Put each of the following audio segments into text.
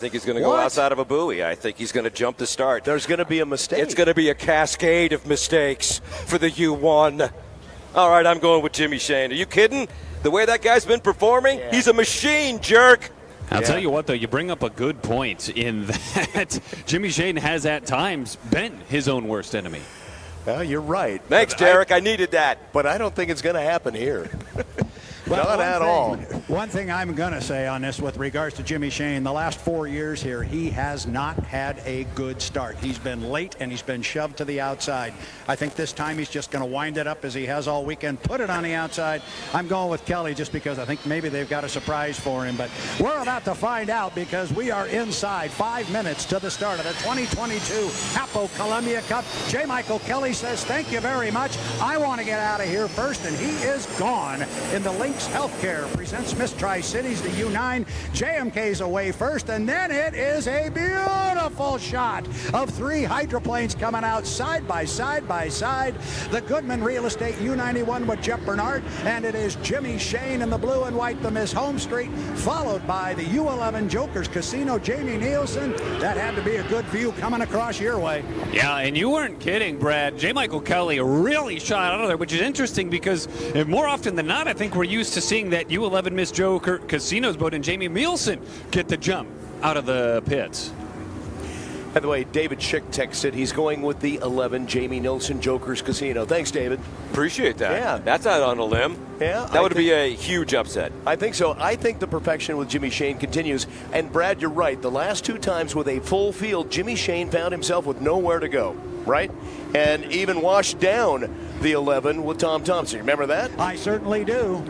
I think he's going to go outside of a buoy. I think he's going to jump the start. There's going to be a mistake. It's going to be a cascade of mistakes for the U1. All right, I'm going with Jimmy Shane. Are you kidding? The way that guy's been performing, he's a machine, jerk. I'll tell you what, though, you bring up a good point in that Jimmy Shane has at times been his own worst enemy. Well, you're right. Thanks, Derek. I needed that. But I don't think it's going to happen here. Well, Not at all. One thing I'm going to say on this with regards to Jimmy Shane, the last 4 years here, he has not had a good start. He's been late and he's been shoved to the outside. I think this time he's just going to wind it up as he has all weekend, put it on the outside. I'm going with Kelly just because I think maybe they've got a surprise for him. But we're about to find out because we are inside 5 minutes to the start of the 2022 HAPO Columbia Cup. J. Michael Kelly says, thank you very much. I want to get out of here first, and he is gone in the Lynx Healthcare presents Miss Tri-Cities, the U9. JMK's away first, and then it is a beautiful shot of 3 hydroplanes coming out side by side by side. The Goodman Real Estate U91 with Jeff Bernard, and it is Jimmy Shane in the blue and white, the Miss Home Street, followed by the U11 Jokers Casino, Jamie Nielsen. That had to be a good view coming across your way. Yeah, and you weren't kidding, Brad. J. Michael Kelly really shot out of there, which is interesting because more often than not, I think we're used to seeing that U11 Miss Joker Casino's boat and Jamie Nielsen get the jump out of the pits. By the way, David Schick texted he's going with the 11 Jamie Nielsen Jokers Casino. Thanks, David. Appreciate that. Yeah. That's not on a limb. Yeah. That would be a huge upset. I think so. I think the perfection with Jimmy Shane continues. And Brad, you're right. The last 2 times with a full field, Jimmy Shane found himself with nowhere to go, right? And even washed down the 11 with Tom Thompson. Remember that? I certainly do.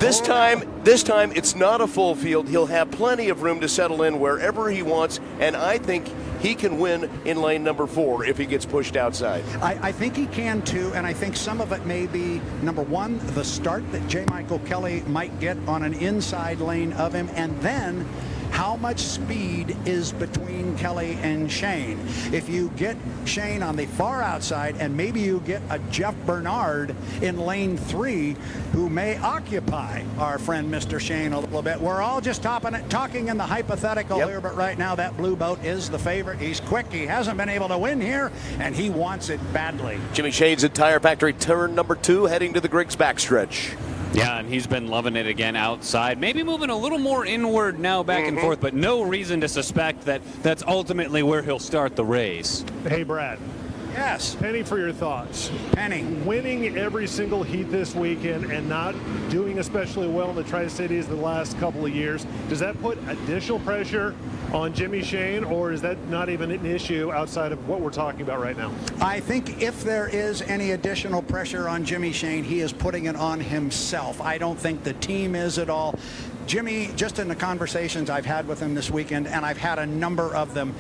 This time it's not a full field. He'll have plenty of room to settle in wherever he wants, and I think he can win in lane number 4 if he gets pushed outside. I think he can too, and I think some of it may be, number one, the start that J. Michael Kelly might get on an inside lane of him, and then how much speed is between Kelly and Shane. If you get Shane on the far outside and maybe you get a Jeff Bernard in lane 3 who may occupy our friend Mr. Shane a little bit. We're all just talking in the hypothetical here, but right now that blue boat is the favorite. He's quick. He hasn't been able to win here, and he wants it badly. Jimmy Shane's at Tire Factory turn number 2 heading to the Griggs backstretch. Yeah, and he's been loving it again outside. Maybe moving a little more inward now, back and forth, but no reason to suspect that that's ultimately where he'll start the race. Hey, Brad. Yes. Penny for your thoughts. Penny. Winning every single heat this weekend and not doing especially well in the Tri-Cities the last couple of years, does that put additional pressure on Jimmy Shane, or is that not even an issue outside of what we're talking about right now? I think if there is any additional pressure on Jimmy Shane, he is putting it on himself. I don't think the team is at all. Jimmy, just in the conversations I've had with him this weekend, and I've had a number of them,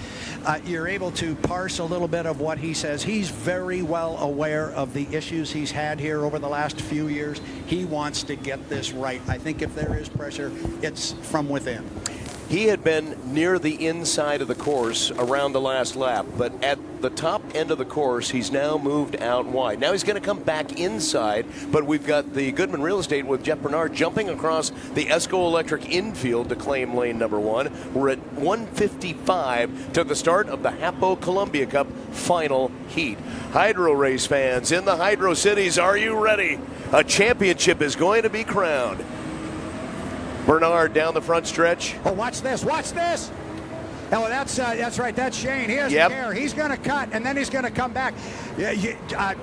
you're able to parse a little bit of what he says. He's very well aware of the issues he's had here over the last few years. He wants to get this right. I think if there is pressure, it's from within. He had been near the inside of the course around the last lap, but at the top end of the course, he's now moved out wide. Now he's going to come back inside, but we've got the Goodman Real Estate with Jeff Bernard jumping across the Esco Electric infield to claim lane number 1. We're at 1:55 to the start of the HAPO Columbia Cup final heat. Hydro race fans in the Hydro Cities, are you ready? A championship is going to be crowned. Bernard down the front stretch. Oh, watch this. Watch this. Oh, that's right. That's Shane. He doesn't care. He's going to cut, and then he's going to come back.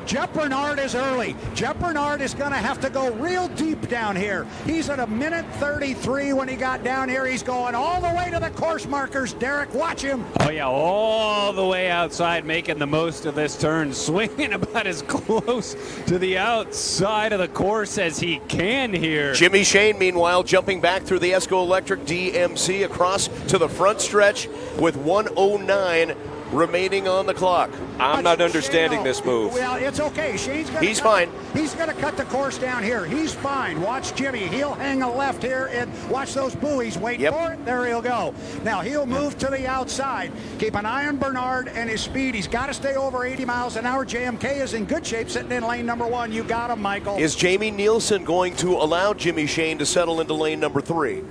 Jeff Bernard is early. Jeff Bernard is going to have to go real deep down here. He's at 1:33 when he got down here. He's going all the way to the course markers. Derek, watch him. Oh, yeah, all the way outside, making the most of this turn, swinging about as close to the outside of the course as he can here. Jimmy Shane, meanwhile, jumping back through the Esco Electric DMC across to the front stretch with 1:09 remaining on the clock. I'm not understanding this move. Well, it's okay. He's fine. He's going to cut the course down here. He's fine. Watch Jimmy. He'll hang a left here and watch those buoys. Wait for it. There he'll go. Now he'll move to the outside. Keep an eye on Bernard and his speed. He's got to stay over 80 miles an hour. JMK is in good shape sitting in lane number 1. You got him, Michael. Is Jamie Nielsen going to allow Jimmy Shane to settle into lane number 3?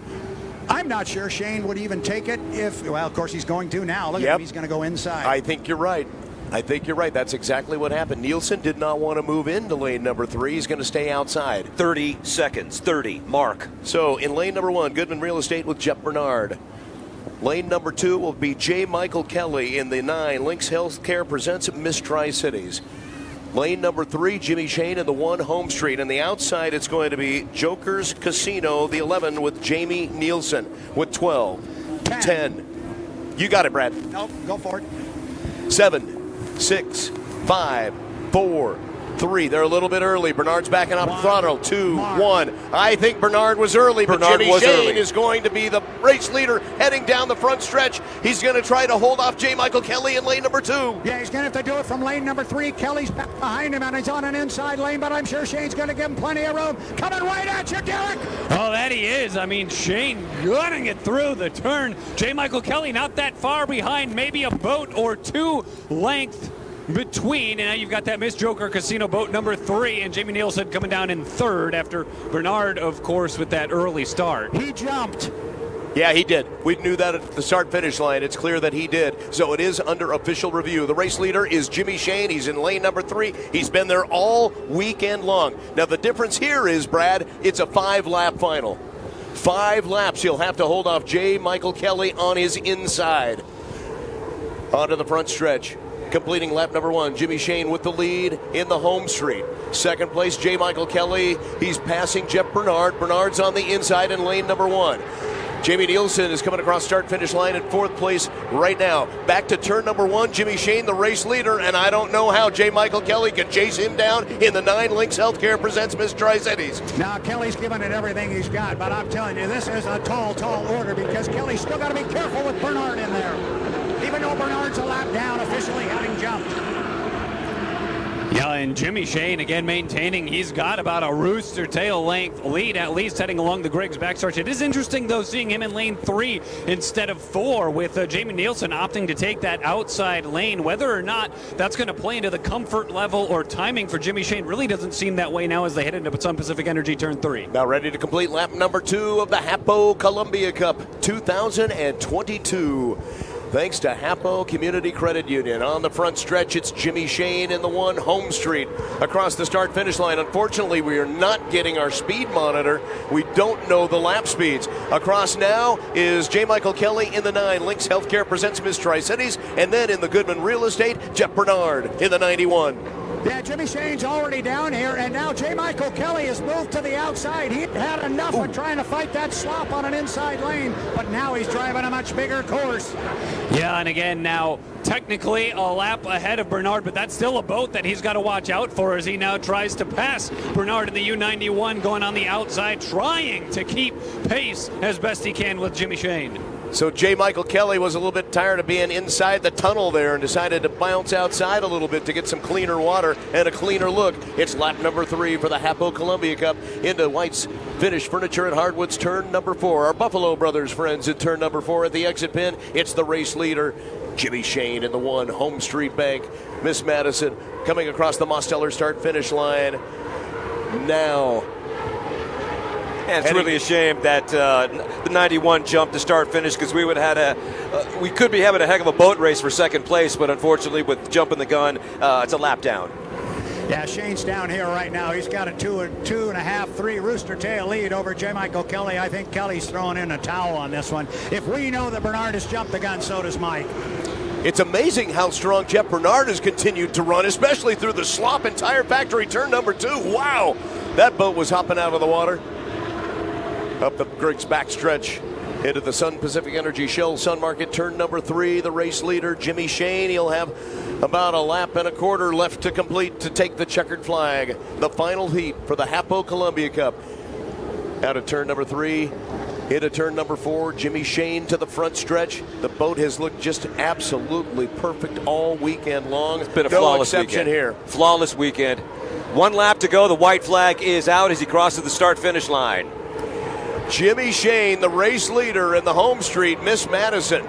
I'm not sure Shane would even take it if, well, of course he's going to now. Look at him, he's going to go inside. I think you're right. That's exactly what happened. Nielsen did not want to move into lane number 3. He's going to stay outside. 30 seconds. 30. Mark. So in lane number 1, Goodman Real Estate with Jeff Bernard. Lane number 2 will be J. Michael Kelly in the 9. Lynx Healthcare presents Miss Tri-Cities. Lane number 3, Jimmy Shane in the 1, Home Street. And the outside, it's going to be Joker's Casino, the 11, with Jamie Nielsen with 12. 10. You got it, Brad. Nope, go for it. 7, 6, 5, 4, 3. They're a little bit early. Bernard's backing up throttle. 2, 1. I think Bernard was early, but Jimmy Shane is going to be the race leader heading down the front stretch. He's going to try to hold off J. Michael Kelly in lane number 2. Yeah, he's going to have to do it from lane number 3. Kelly's back behind him, and he's on an inside lane, but I'm sure Shane's going to give him plenty of room. Coming right at you, Derek. Oh, that he is. I mean, Shane gunning it through the turn. J. Michael Kelly not that far behind, maybe a boat or 2 length between, and now you've got that Miss Joker Casino boat number 3, and Jamie Nielsen coming down in 3rd after Bernard, of course, with that early start. He jumped. Yeah, he did. We knew that at the start-finish line. It's clear that he did. So it is under official review. The race leader is Jimmy Shane. He's in lane number 3. He's been there all weekend long. Now, the difference here is, Brad, it's a 5-lap final. 5 laps. He'll have to hold off J. Michael Kelly on his inside. Onto the front stretch. Completing lap number 1, Jimmy Shane with the lead in the home street. Second place, J. Michael Kelly. He's passing Jeff Bernard. Bernard's on the inside in lane number 1. Jamie Nielsen is coming across start-finish line in 4th place right now. Back to turn number 1, Jimmy Shane, the race leader, and I don't know how J. Michael Kelly can chase him down in the 9. Lynx Healthcare presents Miss Tri-Cities. Now, Kelly's giving it everything he's got, but I'm telling you, this is a tall order because Kelly's still got to be careful with Bernard in there. Even though Bernard's a lap down, officially having jumped. Yeah, and Jimmy Shane again maintaining he's got about a rooster tail length lead, at least heading along the Griggs backstretch. It is interesting, though, seeing him in lane 3 instead of 4 with Jamie Nielsen opting to take that outside lane. Whether or not that's going to play into the comfort level or timing for Jimmy Shane really doesn't seem that way now as they head into Sun Pacific Energy turn 3. Now ready to complete lap number 2 of the HAPO Columbia Cup 2022. Thanks to HAPO Community Credit Union. On the front stretch, it's Jimmy Shane in the 1, Home Street. Across the start-finish line, unfortunately, we are not getting our speed monitor. We don't know the lap speeds. Across now is J. Michael Kelly in the 9. Lynx Healthcare presents Miss Tri-Cities. And then in the Goodman Real Estate, Jeff Bernard in the 91. Yeah, Jimmy Shane's already down here, and now J. Michael Kelly has moved to the outside. He had enough of trying to fight that slop on an inside lane, but now he's driving a much bigger course. Yeah, and again, now technically a lap ahead of Bernard, but that's still a boat that he's got to watch out for as he now tries to pass Bernard in the U91, going on the outside, trying to keep pace as best he can with Jimmy Shane. So J. Michael Kelly was a little bit tired of being inside the tunnel there and decided to bounce outside a little bit to get some cleaner water and a cleaner look. It's lap number 3 for the HAPO Columbia Cup into White's Finish Furniture and Hardwoods turn number 4. Our Buffalo Brothers friends at turn number 4 at the exit pin. It's the race leader, Jimmy Shane in the 1, Home Street Bank. Miss Madison coming across the Mosteller start-finish line now. And it's really a shame that the 91 jumped to start finish because we would have had we could be having a heck of a boat race for second place, but unfortunately with jumping the gun, it's a lap down. Yeah, Shane's down here right now. He's got a 2.5, 3 rooster tail lead over J. Michael Kelly. I think Kelly's throwing in a towel on this one. If we know that Bernard has jumped the gun, so does Mike. It's amazing how strong Jeff Bernard has continued to run, especially through the Slop and Tire Factory turn number 2. Wow, that boat was hopping out of the water. Up the Griggs backstretch into the Sun Pacific Energy Shell Sun Market turn number 3. The race leader, Jimmy Shane. He'll have about a lap and a quarter left to complete to take the checkered flag. The final heat for the HAPO Columbia Cup. Out of turn number 3, into turn number 4. Jimmy Shane to the front stretch. The boat has looked just absolutely perfect all weekend long. It's been a no flawless exception weekend here. Flawless weekend. 1 lap to go. The white flag is out as he crosses the start-finish line. Jimmy Shane, the race leader in the home street, Miss Madison.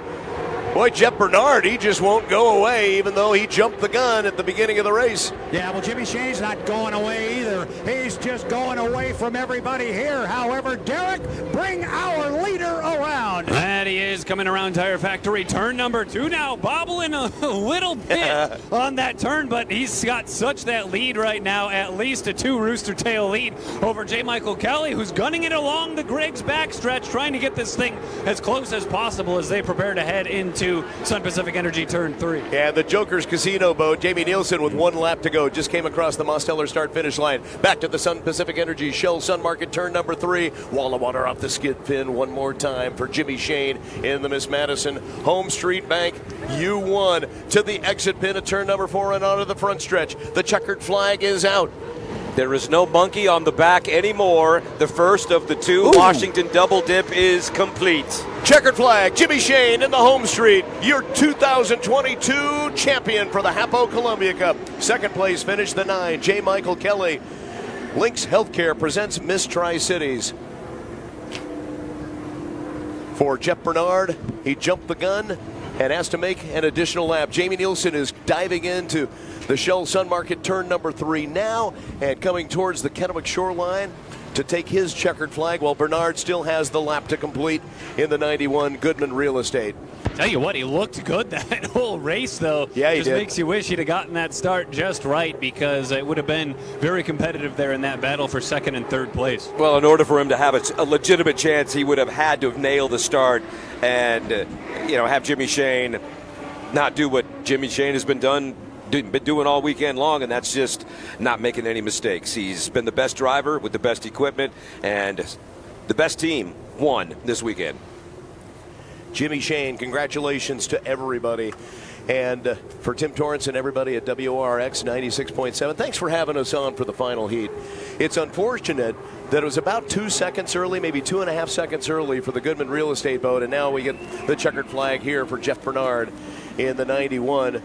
Boy, Jeff Bernard, he just won't go away, even though he jumped the gun at the beginning of the race. Yeah, well, Jimmy Shane's not going away either. He's just going away from everybody here. However, Derek, bring our leader around. And he is coming around Tire Factory. Turn number 2 now, bobbling a little bit on that turn, but he's got such that lead right now, at least a 2 rooster tail lead over J. Michael Kelly, who's gunning it along the Griggs backstretch, trying to get this thing as close as possible as they prepare to head into Sun Pacific Energy Turn 3. And the Joker's Casino boat, Jamie Nielsen with 1 lap to go, just came across the Mosteller start-finish line. Back to the Sun Pacific Energy Shell Sun Market Turn number 3. Wall of water off the skid pin one more time for Jimmy Shane in the Miss Madison Home Street Bank U1 to the exit pin at turn number 4 and onto the front stretch. The checkered flag is out. There is no monkey on the back anymore. The first of the 2 Washington double dip is complete. Checkered flag, Jimmy Shane in the home street, your 2022 champion for the HAPO Columbia Cup. Second place finish, the 9, J. Michael Kelly. Lynx Healthcare presents Miss Tri-Cities. For Jeff Bernard, he jumped the gun and has to make an additional lap. Jamie Nielsen is diving into the Shell Sun Market Turn number 3 now and coming towards the Kennewick shoreline to take his checkered flag, while Bernard still has the lap to complete in the 91 Goodman Real Estate. Tell you what, he looked good that whole race, though. Yeah, he just did. makes you wish he'd have gotten that start just right, because it would have been very competitive there in that battle for second and third place. Well, in order for him to have a legitimate chance, he would have had to have nailed the start and, have Jimmy Shane not do what Jimmy Shane has been doing all weekend long, and that's just not making any mistakes. He's been the best driver with the best equipment, and the best team won this weekend. Jimmy Shane, congratulations to everybody. And for Tim Torrance and everybody at WRX 96.7, thanks for having us on for the final heat. It's unfortunate that it was about 2 seconds early, maybe 2.5 seconds early for the Goodman Real Estate boat, and now we get the checkered flag here for Jeff Bernard in the 91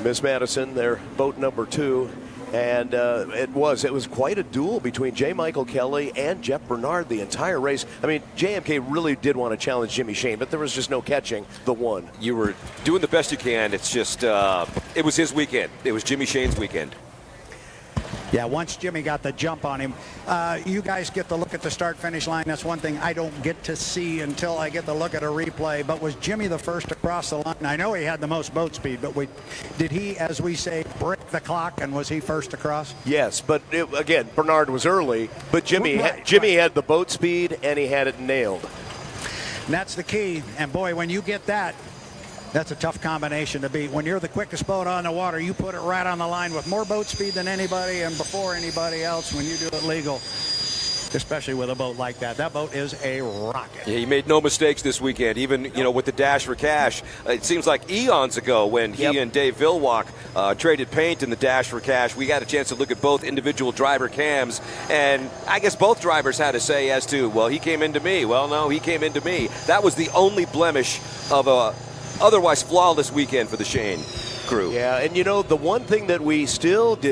Miss Madison, their boat number 2. And it was quite a duel between J. Michael Kelly and Jeff Bernard the entire race. I mean, JMK really did want to challenge Jimmy Shane, but there was just no catching the one. You were doing the best you can. It's just, it was his weekend. It was Jimmy Shane's weekend. Yeah, once Jimmy got the jump on him, you guys get to look at the start-finish line. That's one thing I don't get to see until I get to look at a replay. But was Jimmy the first to cross the line? I know he had the most boat speed, but did he, as we say, break the clock, and was he first to cross? Yes, but again, Bernard was early, but Jimmy had the boat speed, and he had it nailed. And that's the key. And boy, when you get that, that's a tough combination to beat. When you're the quickest boat on the water, you put it right on the line with more boat speed than anybody and before anybody else when you do it legal, especially with a boat like that. That boat is a rocket. Yeah, he made no mistakes this weekend, even, with the Dash for Cash. It seems like eons ago when he and Dave Vilwalk traded paint in the Dash for Cash. We got a chance to look at both individual driver cams, and I guess both drivers had a say as to, well, he came into me. Well, no, he came into me. That was the only blemish of a otherwise flawless weekend for the Shane crew. Yeah, and the one thing that we still did